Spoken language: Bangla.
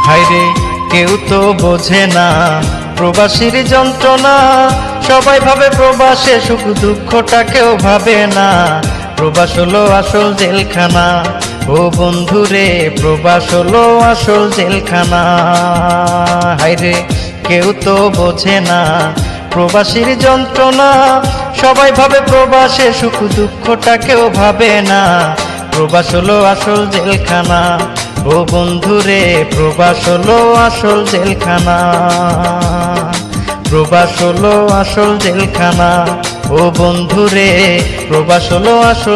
হায়রে কেউ তো বোঝে না প্রবাসীর যন্ত্রণা, সবাই ভাবে প্রবাসে সুখ, দুঃখটা কেউ ভাবে না। প্রবাস হলো আসল জেলখানা, ও বন্ধুরে প্রবাস হলো আসল জেলখানা। হায়রে কেউ তো বোঝে না প্রবাসীর যন্ত্রণা, সবাই ভাবে প্রবাসে সুখ, দুঃখটা কেউ ভাবে না। প্রবাস হলো আসল জেলখানা, ও বন্ধুরে প্রবাস হলো আসল জেলখানা। প্রবাস হলো আসল জেলখানা, ও বন্ধুরে প্রবাস হলো আসল